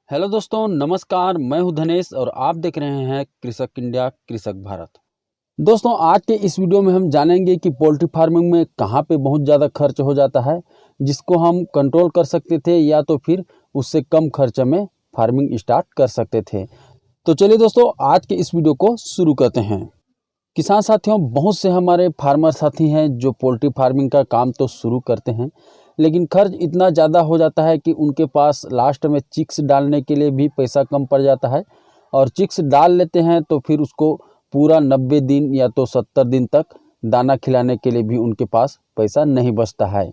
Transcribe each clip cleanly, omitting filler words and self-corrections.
Hello दोस्तों, नमस्कार। मैं हूं धनेश और आप देख रहे हैं कृषक इंडिया कृषक भारत। दोस्तों, आज के इस वीडियो में हम जानेंगे कि पोल्ट्री फार्मिंग में कहां पे बहुत ज़्यादा खर्च हो जाता है, जिसको हम कंट्रोल कर सकते थे या तो फिर उससे कम खर्च में फार्मिंग स्टार्ट कर सकते थे। तो चलिए दोस्तों, आज के इस वीडियो को शुरू करते हैं। किसान साथियों, बहुत से हमारे फार्मर साथी हैं जो पोल्ट्री फार्मिंग का काम तो शुरू करते हैं, लेकिन खर्च इतना ज़्यादा हो जाता है कि उनके पास लास्ट में चिक्स डालने के लिए भी पैसा कम पड़ जाता है। और चिक्स डाल लेते हैं तो फिर उसको पूरा 90 दिन या तो 70 दिन तक दाना खिलाने के लिए भी उनके पास पैसा नहीं बचता है।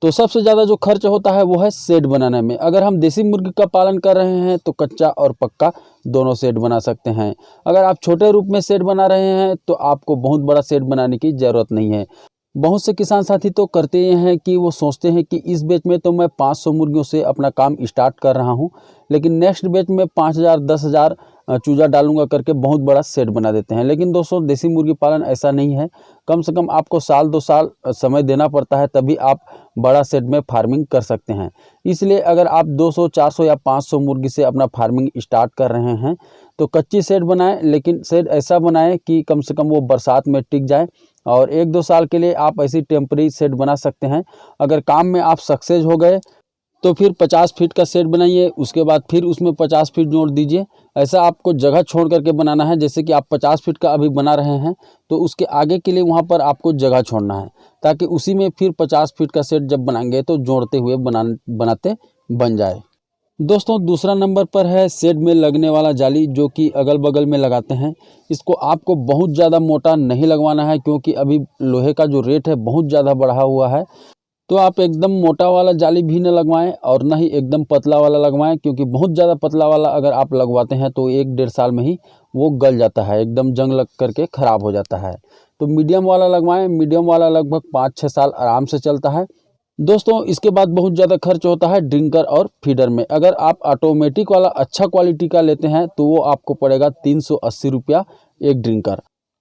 तो सबसे ज़्यादा जो खर्च होता है वो है शेड बनाने में। अगर हम देसी मुर्गी का पालन कर रहे हैं तो कच्चा और पक्का दोनों शेड बना सकते हैं। अगर आप छोटे रूप में शेड बना रहे हैं तो आपको बहुत बड़ा शेड बनाने की ज़रूरत नहीं है। बहुत से किसान साथी तो करते ये हैं कि वो सोचते हैं कि इस बैच में तो मैं 500 मुर्गियों से अपना काम स्टार्ट कर रहा हूं, लेकिन नेक्स्ट बैच में 5000 10,000 चूजा डालूंगा करके बहुत बड़ा सेट बना देते हैं। लेकिन दोस्तों, देसी मुर्गी पालन ऐसा नहीं है। कम से कम आपको साल 2 साल समय देना पड़ता है, तभी आप बड़ा सेट में फार्मिंग कर सकते हैं। इसलिए अगर आप 200 400 या 500 मुर्गी से अपना फार्मिंग स्टार्ट कर रहे हैं तो कच्ची सेट बनाएं, लेकिन सेट ऐसा बनाएं कि कम से कम वो बरसात में टिक जाए। और 1-2 साल के लिए आप ऐसी टेम्परेरी सेट बना सकते हैं। अगर काम में आप सक्सेस हो गए तो फिर 50 फीट का सेट बनाइए, उसके बाद फिर उसमें 50 फीट जोड़ दीजिए। ऐसा आपको जगह छोड़ करके बनाना है। जैसे कि आप 50 फीट का अभी बना रहे हैं तो उसके आगे के लिए वहाँ पर आपको जगह छोड़ना है, ताकि उसी में फिर 50 फीट का सेट जब बनाएंगे तो जोड़ते हुए बनाते बन जाए। दोस्तों, दूसरा नंबर पर है शेड में लगने वाला जाली, जो कि अगल बगल में लगाते हैं। इसको आपको बहुत ज़्यादा मोटा नहीं लगवाना है, क्योंकि अभी लोहे का जो रेट है बहुत ज़्यादा बढ़ा हुआ है। तो आप एकदम मोटा वाला जाली भी न लगवाएं और ना ही एकदम पतला वाला लगवाएं, क्योंकि बहुत ज़्यादा पतला वाला अगर आप लगवाते हैं तो 1-1.5 साल में ही वो गल जाता है, एकदम जंग लग करके ख़राब हो जाता है। तो मीडियम वाला लगवाएं। मीडियम वाला लगभग 5-6 साल आराम से चलता है। दोस्तों, इसके बाद बहुत ज़्यादा खर्च होता है ड्रिंकर और फीडर में। अगर आप ऑटोमेटिक वाला अच्छा क्वालिटी का लेते हैं तो वो आपको पड़ेगा 380 रुपया एक ड्रिंकर,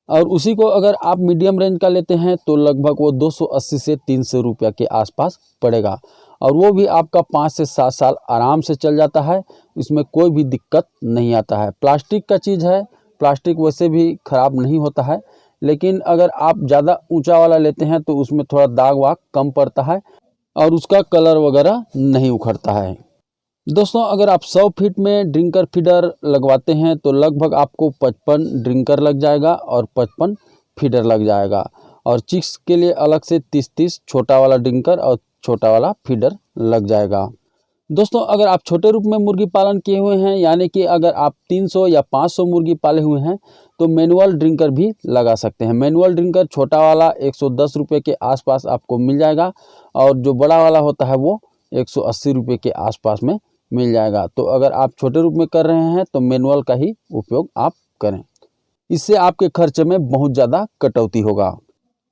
और उसी को अगर आप मीडियम रेंज का लेते हैं तो लगभग वो 280 से 300 रुपया के आसपास पड़ेगा। और वो भी आपका 5 से 7 साल आराम से चल जाता है। इसमें कोई भी दिक्कत नहीं आता है। प्लास्टिक का चीज़ है, प्लास्टिक वैसे भी ख़राब नहीं होता है, लेकिन अगर आप ज़्यादा ऊंचा वाला लेते हैं तो उसमें थोड़ा दाग वाग कम पड़ता है और उसका कलर वगैरह नहीं उखड़ता है। दोस्तों, अगर आप 100 फीट में ड्रिंकर फीडर लगवाते हैं तो लगभग आपको 55 ड्रिंकर लग जाएगा और 55 फीडर लग जाएगा। और चिक्स के लिए अलग से 30-30 छोटा वाला ड्रिंकर और छोटा वाला फीडर लग जाएगा। दोस्तों, अगर आप छोटे रूप में मुर्गी पालन किए हुए हैं, यानी कि अगर आप 300 या 500 मुर्गी पाले हुए हैं, तो मैनुअल ड्रिंकर भी लगा सकते हैं। मैनुअल ड्रिंकर छोटा वाला 110 रुपये के आसपास आपको मिल जाएगा, और जो बड़ा वाला होता है वो 180 रुपये के आसपास में मिल जाएगा। तो अगर आप छोटे रूप में कर रहे हैं तो मैनुअल का ही उपयोग आप करें, इससे आपके खर्चे में बहुत ज़्यादा कटौती होगा।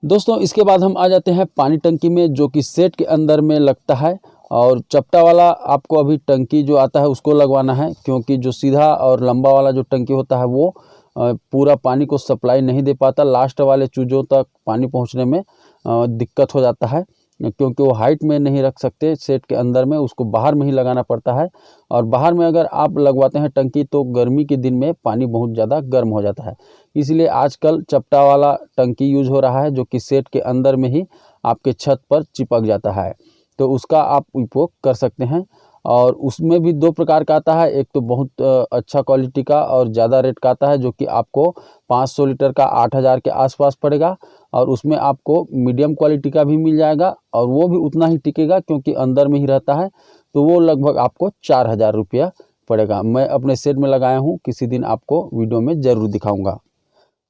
दोस्तों, इसके बाद हम आ जाते हैं पानी टंकी में, जो कि सेट के अंदर में लगता है। और चपटा वाला आपको अभी टंकी जो आता है उसको लगवाना है, क्योंकि जो सीधा और लंबा वाला जो टंकी होता है वो पूरा पानी को सप्लाई नहीं दे पाता। लास्ट वाले चूजों तक पानी पहुंचने में दिक्कत हो जाता है, क्योंकि वो हाइट में नहीं रख सकते सेट के अंदर में, उसको बाहर में ही लगाना पड़ता है। और बाहर में अगर आप लगवाते हैं टंकी तो गर्मी के दिन में पानी बहुत ज़्यादा गर्म हो जाता है। इसलिए आजकल चपटा वाला टंकी यूज हो रहा है, जो कि सेट के अंदर में ही आपके छत पर चिपक जाता है। तो उसका आप उपयोग कर सकते हैं। और उसमें भी 2 प्रकार का आता है। एक तो बहुत अच्छा क्वालिटी का और ज़्यादा रेट का आता है, जो कि आपको 500 लीटर का 8,000 के आसपास पड़ेगा। और उसमें आपको मीडियम क्वालिटी का भी मिल जाएगा, और वो भी उतना ही टिकेगा क्योंकि अंदर में ही रहता है। तो वो लगभग आपको 4,000 रुपया पड़ेगा। मैं अपने सेट में लगाया हूँ, किसी दिन आपको वीडियो में ज़रूर दिखाऊँगा।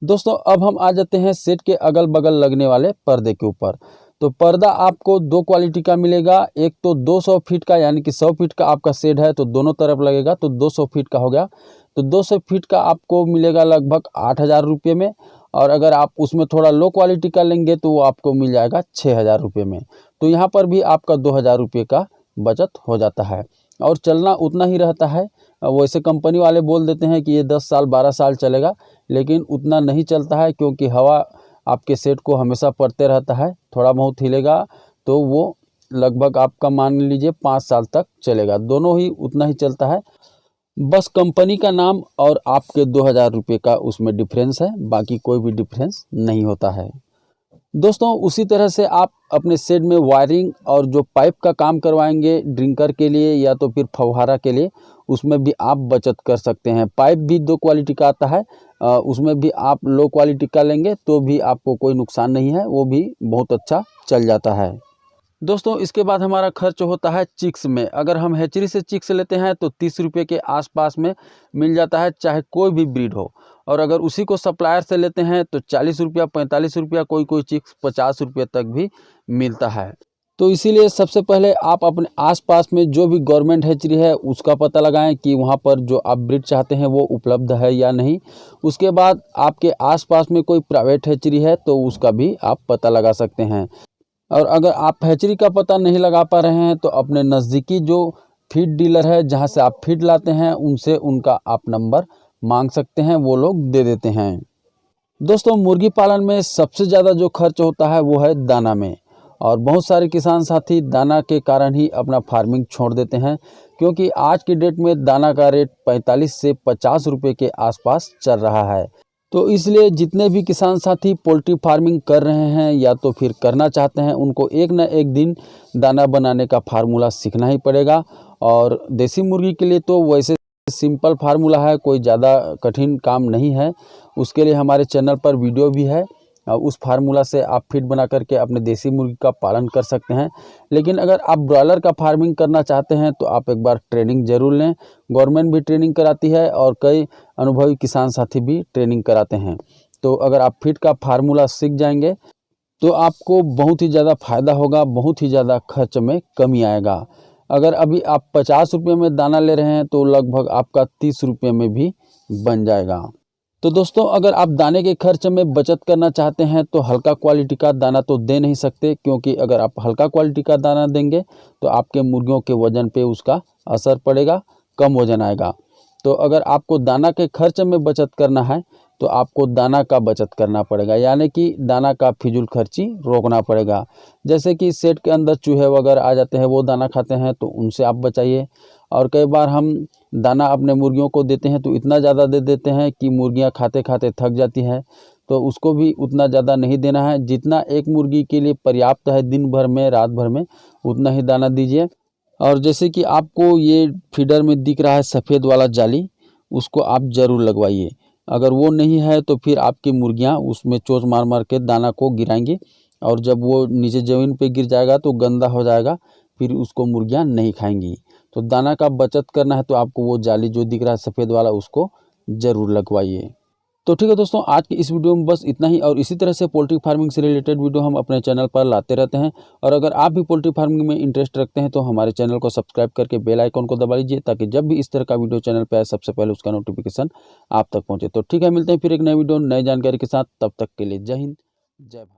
दोस्तों, अब हम आ जाते हैं सेट के अगल बगल लगने वाले पर्दे के ऊपर। तो पर्दा आपको 2 क्वालिटी का मिलेगा। एक तो 200 फीट का, यानी कि 100 फीट का आपका शेड है तो दोनों तरफ लगेगा, तो 200 फीट का हो गया। तो 200 फीट का आपको मिलेगा लगभग 8,000 रुपये में। और अगर आप उसमें थोड़ा लो क्वालिटी का लेंगे तो वो आपको मिल जाएगा 6,000 रुपये में। तो यहाँ पर भी आपका 2,000 रुपये का बचत हो जाता है, और चलना उतना ही रहता है। वैसे कंपनी वाले बोल देते हैं कि ये 10 साल 12 साल चलेगा, लेकिन उतना नहीं चलता है, क्योंकि हवा आपके सेट को हमेशा पड़ते रहता है। थोड़ा बहुत हिलेगा तो वो लगभग आपका मान लीजिए 5 साल तक चलेगा। दोनों ही उतना ही चलता है, बस कंपनी का नाम और आपके 2000 रुपये का उसमें डिफरेंस है, बाकी कोई भी डिफरेंस नहीं होता है। दोस्तों उसी तरह से आप अपने शेड में वायरिंग और जो पाइप का काम करवाएंगे ड्रिंकर के लिए या तो फिर फव्वारा के लिए, उसमें भी आप बचत कर सकते हैं। पाइप भी 2 क्वालिटी का आता है, उसमें भी आप लो क्वालिटी का लेंगे तो भी आपको कोई नुकसान नहीं है, वो भी बहुत अच्छा चल जाता है। दोस्तों इसके बाद हमारा खर्च होता है चिक्स में। अगर हम हैचरी से चिक्स लेते हैं तो 30 रुपये के आसपास में मिल जाता है, चाहे कोई भी ब्रीड हो। और अगर उसी को सप्लायर से लेते हैं तो 40 रुपया, 45 रुपया, कोई कोई चिक्स 50 रुपये तक भी मिलता है। तो इसीलिए सबसे पहले आप अपने आसपास में जो भी गवर्नमेंट हैचरी है उसका पता लगाएं कि वहाँ पर जो आप ब्रीड चाहते हैं वो उपलब्ध है या नहीं। उसके बाद आपके आसपास में कोई प्राइवेट हैचरी है तो उसका भी आप पता लगा सकते हैं। और अगर आप हैचरी का पता नहीं लगा पा रहे हैं तो अपने नज़दीकी जो फीड डीलर है जहां से आप फीड लाते हैं उनसे उनका आप नंबर मांग सकते हैं, वो लोग दे देते हैं। दोस्तों मुर्गी पालन में सबसे ज़्यादा जो खर्च होता है वो है दाना में, और बहुत सारे किसान साथी दाना के कारण ही अपना फार्मिंग छोड़ देते हैं, क्योंकि आज की डेट में दाना का रेट 45 से 50 रुपये के आसपास चल रहा है। तो इसलिए जितने भी किसान साथी पोल्ट्री फार्मिंग कर रहे हैं या तो फिर करना चाहते हैं, उनको एक न एक दिन दाना बनाने का फार्मूला सीखना ही पड़ेगा। और देसी मुर्गी के लिए तो वैसे सिंपल फार्मूला है, कोई ज़्यादा कठिन काम नहीं है। उसके लिए हमारे चैनल पर वीडियो भी है, उस फार्मूला से आप फीड बना करके अपने देसी मुर्गी का पालन कर सकते हैं। लेकिन अगर आप ब्रॉयलर का फार्मिंग करना चाहते हैं तो आप एक बार ट्रेनिंग ज़रूर लें। गवर्नमेंट भी ट्रेनिंग कराती है और कई अनुभवी किसान साथी भी ट्रेनिंग कराते हैं। तो अगर आप फीड का फार्मूला सीख जाएंगे तो आपको बहुत ही ज़्यादा फ़ायदा होगा, बहुत ही ज़्यादा खर्च में कमी आएगा। अगर अभी आप 50 रुपये में दाना ले रहे हैं तो लगभग आपका 30 रुपये में भी बन जाएगा। तो दोस्तों अगर आप दाने के खर्च में बचत करना चाहते हैं तो हल्का क्वालिटी का दाना तो दे नहीं सकते, क्योंकि अगर आप हल्का क्वालिटी का दाना देंगे तो आपके मुर्गियों के वज़न पे उसका असर पड़ेगा, कम वज़न आएगा। तो अगर आपको दाना के खर्च में बचत करना है तो आपको दाना का बचत करना पड़ेगा, यानी कि दाना का फिजूल खर्ची रोकना पड़ेगा। जैसे कि सेट के अंदर चूहे वगैरह आ जाते हैं, वो दाना खाते हैं, तो उनसे आप बचाइए। और कई बार हम दाना अपने मुर्गियों को देते हैं तो इतना ज़्यादा दे देते हैं कि मुर्गियां खाते खाते थक जाती हैं, तो उसको भी उतना ज़्यादा नहीं देना है। जितना एक मुर्गी के लिए पर्याप्त है दिन भर में, रात भर में, उतना ही दाना दीजिए। और जैसे कि आपको ये फीडर में दिख रहा है सफ़ेद वाला जाली, उसको आप ज़रूर लगवाइए। अगर वो नहीं है तो फिर आपकी मुर्गियां उसमें चोंच मार मार के दाना को गिराएंगी, और जब वो नीचे ज़मीन पे गिर जाएगा तो गंदा हो जाएगा, फिर उसको मुर्गियां नहीं खाएंगी। तो दाना का बचत करना है तो आपको वो जाली जो दिख रहा है सफ़ेद वाला, उसको ज़रूर लगवाइए। तो ठीक है दोस्तों, आज की इस वीडियो में बस इतना ही, और इसी तरह से पोल्ट्री फार्मिंग से रिलेटेड वीडियो हम अपने चैनल पर लाते रहते हैं। और अगर आप भी पोल्ट्री फार्मिंग में इंटरेस्ट रखते हैं तो हमारे चैनल को सब्सक्राइब करके बेल आइकन को दबा लीजिए, ताकि जब भी इस तरह का वीडियो चैनल पर आए सबसे पहले उसका नोटिफिकेशन आप तक पहुँचे। तो ठीक है, मिलते हैं फिर एक नए वीडियो नई जानकारी के साथ। तब तक के लिए जय हिंद, जय भारत।